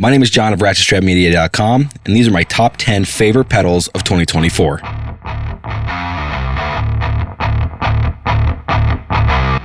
My name is John of RatchetStrapMedia.com, and these are my top 10 favorite pedals of 2024.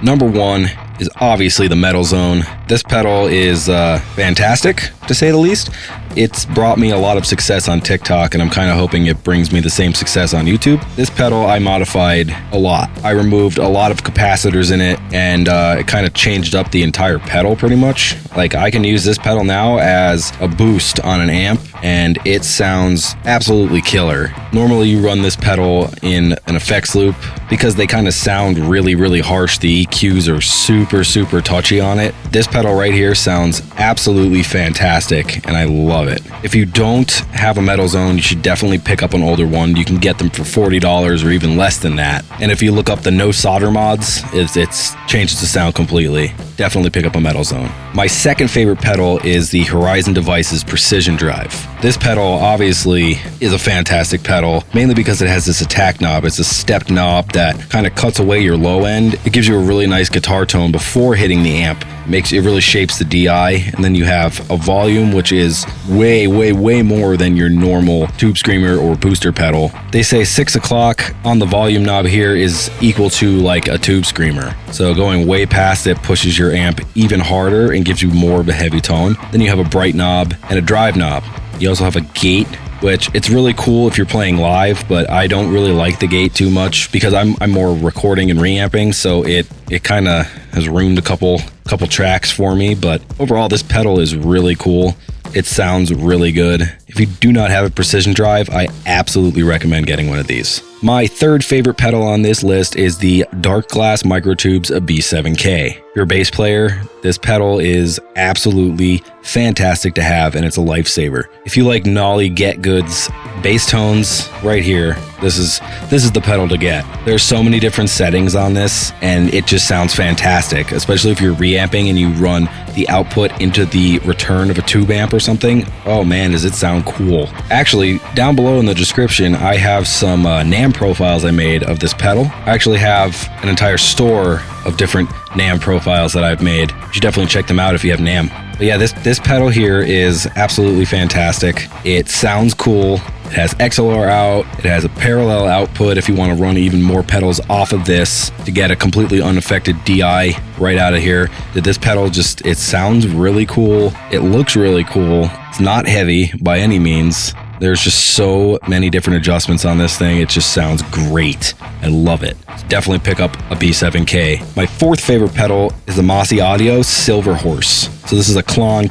Number 1 is obviously the Metal Zone. This pedal is fantastic, to say the least. It's brought me a lot of success on TikTok, and I'm kind of hoping it brings me the same success on YouTube. This pedal I modified a lot. I removed a lot of capacitors in it, and it kind of changed up the entire pedal pretty much. Like, I can use this pedal now as a boost on an amp, and it sounds absolutely killer. Normally you run this pedal in an effects loop because they kind of sound really, really harsh. The EQs are super, super touchy on it. This pedal right here sounds absolutely fantastic, and I love it. If you don't have a Metal Zone, you should definitely pick up an older one. You can get them for $40 or even less than that. And if you look up the no solder mods, it's changes the sound completely. Definitely pick up a Metal Zone. My second favorite pedal is the Horizon Devices Precision Drive. This pedal obviously is a fantastic pedal, mainly because it has this attack knob. It's a stepped knob that kind of cuts away your low end. It gives you a really nice guitar tone before hitting the amp. It really shapes the DI, and then you have a volume which is way, way, way more than your normal tube screamer or booster pedal. They say 6 o'clock on the volume knob here is equal to like a tube screamer. So going way past it pushes your amp even harder and gives you more of a heavy tone. Then you have a bright knob and a drive knob. You also have a gate, which it's really cool if you're playing live, but I don't really like the gate too much because I'm more recording and reamping, so it kind of has ruined a couple tracks for me. But overall, this pedal is really cool. It sounds really good. If you do not have a precision drive, I absolutely recommend getting one of these. My third favorite pedal on this list is the Dark Glass Microtubes B7K. If you're a bass player, this pedal is absolutely fantastic to have, and it's a lifesaver. If you like gnarly get goods bass tones right here, this is the pedal to get. There's so many different settings on this, and it just sounds fantastic, especially if you're reamping and you run the output into the return of a tube amp or something. Oh man, does it sound cool. Actually, down below in the description, I have some NAMM profiles I made of this pedal. I actually have an entire store of different NAMM profiles that I've made. You should definitely check them out if you have NAMM. But yeah, this pedal here is absolutely fantastic. It sounds cool. It has XLR out. It has a parallel output if you want to run even more pedals off of this to get a completely unaffected DI right out of here. This pedal it sounds really cool. It looks really cool. It's not heavy by any means. There's just so many different adjustments on this thing. It just sounds great. I love it. Definitely pick up a B7K. My fourth favorite pedal is the MSI Audio Silver Horse. So this is a clone.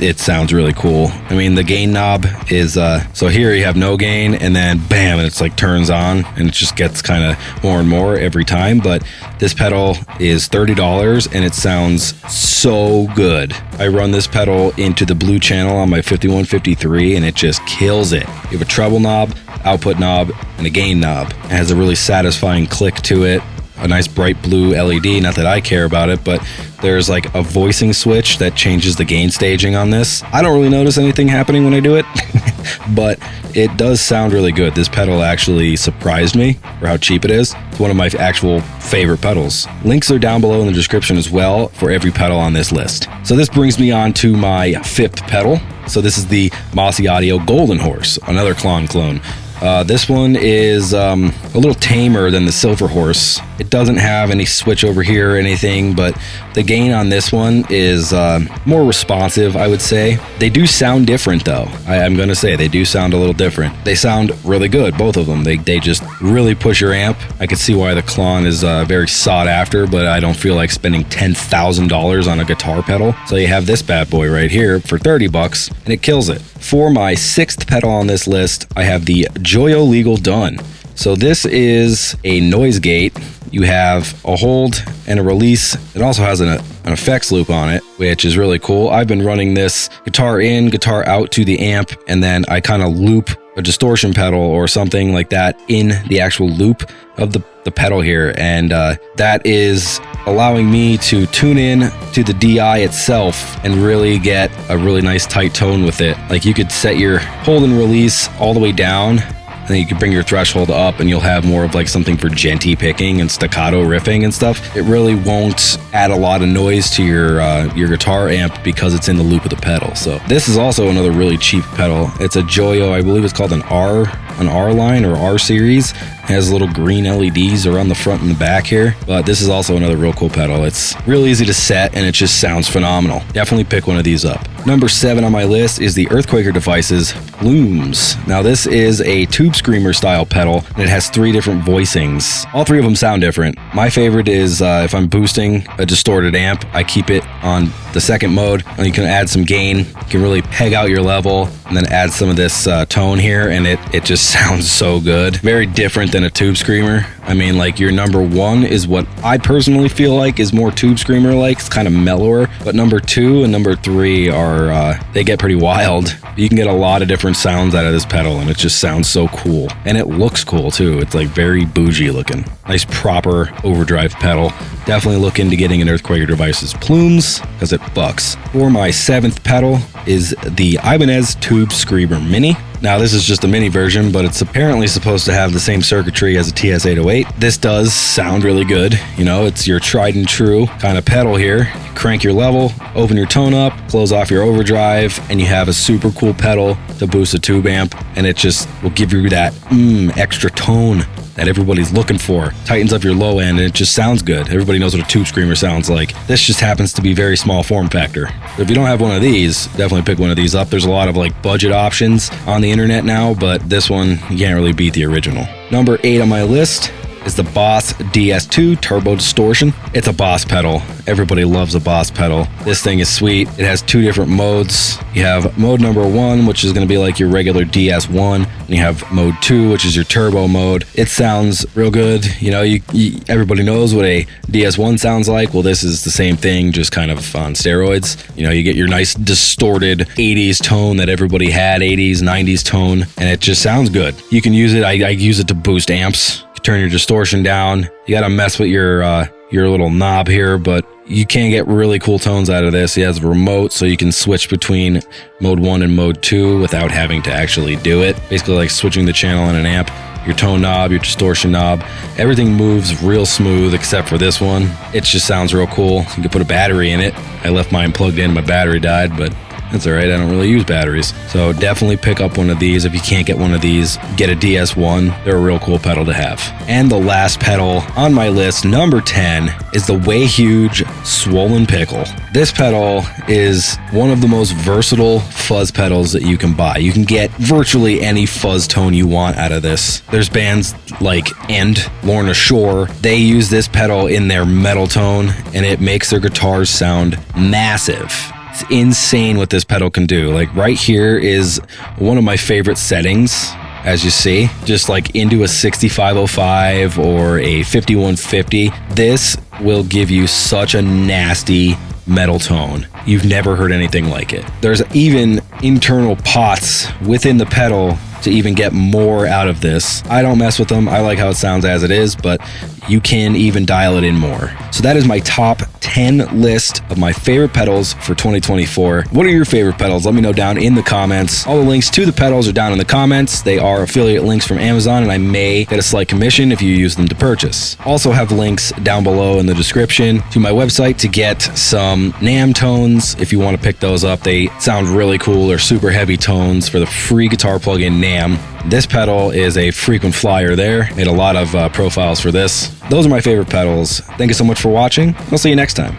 It sounds really cool. I mean, the gain knob is, so here you have no gain, and then bam, and it's like turns on, and it just gets kind of more and more every time. But this pedal is $30, and it sounds so good. I run this pedal into the blue channel on my 5153, and it just kills it. You have a treble knob, output knob, and a gain knob. It has a really satisfying click to it. A nice bright blue LED, not that I care about it, but there's like a voicing switch that changes the gain staging on this. I don't really notice anything happening when I do it, but it does sound really good. This pedal actually surprised me for how cheap it is. It's one of my actual favorite pedals. Links are down below in the description as well for every pedal on this list. So this brings me on to my fifth pedal. So this is the MSI Audio Golden Horse, another clone. This one is a little tamer than the Silver Horse. It doesn't have any switch over here or anything, but the gain on this one is more responsive, I would say. They do sound different though. I'm gonna say they do sound a little different. They sound really good, both of them. They just really push your amp. I can see why the clone is very sought after, but I don't feel like spending $10,000 on a guitar pedal. So you have this bad boy right here for $30, and it kills it. For my sixth pedal on this list, I have the Joyo Legal D. So this is a noise gate. You have a hold and a release. It also has an effects loop on it, which is really cool. I've been running this guitar in, guitar out to the amp, and then I kind of loop a distortion pedal or something like that in the actual loop of the pedal here, and that is allowing me to tune in to the DI itself and really get a really nice tight tone with it. Like, you could set your hold and release all the way down And then you can bring your threshold up and you'll have more of like something for genty picking and staccato riffing and stuff. It really won't add a lot of noise to your guitar amp because it's in the loop of the pedal. So this is also another really cheap pedal. It's a Joyo, I believe it's called an R line or R series. It has little green LEDs around the front and the back here, but this is also another real cool pedal. It's real easy to set and it just sounds phenomenal. Definitely pick one of these up. Number 7 on my list is the Earthquaker Devices Plumes. Now this is a tube screamer style pedal and it has 3 different voicings. All 3 of them sound different. My favorite is if I'm boosting a distorted amp, I keep it on the second mode and you can add some gain. You can really peg out your level and then add some of this tone here and it just sounds so good. Very different than a tube screamer. I mean, like your number 1 is what I personally feel like is more tube screamer like. It's kind of mellower, but number 2 and number 3 are they get pretty wild. You can get a lot of different sounds out of this pedal and it just sounds so cool. And it looks cool too. It's like very bougie looking. Nice proper overdrive pedal. Definitely look into getting an Earthquaker Devices Plumes because it bucks. For my 7th pedal is the Ibanez Tube Screamer Mini. Now this is just a mini version, but it's apparently supposed to have the same circuitry as a TS-808. This does sound really good. You know, it's your tried and true kind of pedal here. Crank your level, open your tone up, close off your overdrive, and you have a super cool pedal to boost a tube amp, and it just will give you that extra tone that everybody's looking for. Tightens up your low end and it just sounds good. Everybody knows what a tube screamer sounds like. This just happens to be very small form factor. So if you don't have one of these, definitely pick one of these up. There's a lot of like budget options on the internet now, but this one, you can't really beat the original. Number 8 on my list is the Boss DS2 Turbo Distortion. It's a Boss pedal. Everybody loves a Boss pedal. This thing is sweet. It has 2 different modes. You have mode number 1, which is going to be like your regular DS1, and you have mode 2, which is your turbo mode. It sounds real good. You know, everybody knows what a DS1 sounds like. Well, this is the same thing, just kind of on steroids. You know, you get your nice distorted 80s tone that everybody had, 80s, 90s tone, and it just sounds good. You can use it. I use it to boost amps. Turn your distortion down. You gotta mess with your little knob here, but you can get really cool tones out of this. It has a remote, so you can switch between mode 1 and mode 2 without having to actually do it. Basically like switching the channel on an amp. Your tone knob, your distortion knob, everything moves real smooth except for this one. It just sounds real cool. You can put a battery in it. I left mine plugged in, my battery died, but that's all right. I don't really use batteries. So definitely pick up one of these. If you can't get one of these, get a DS1. They're a real cool pedal to have. And the last pedal on my list, number 10, is the Way Huge Swollen Pickle. This pedal is one of the most versatile fuzz pedals that you can buy. You can get virtually any fuzz tone you want out of this. There's bands like End, Lorna Shore. They use this pedal in their metal tone, and it makes their guitars sound massive. It's insane what this pedal can do. Like right here is one of my favorite settings, as you see, just like into a 6505 or a 5150. This will give you such a nasty metal tone. You've never heard anything like it. There's even internal pots within the pedal to even get more out of this. I don't mess with them. I like how it sounds as it is, but you can even dial it in more. So that is my top 10 list of my favorite pedals for 2024. What are your favorite pedals? Let me know down in the comments. All the links to the pedals are down in the comments. They are affiliate links from Amazon, and I may get a slight commission if you use them to purchase. Also have links down below in the description to my website to get some NAMM tones if you want to pick those up. They sound really cool. They're super heavy tones for the free guitar plugin NAMM. This pedal is a frequent flyer there. Made a lot of profiles for this. Those are my favorite pedals. Thank you so much for watching. I'll see you next time.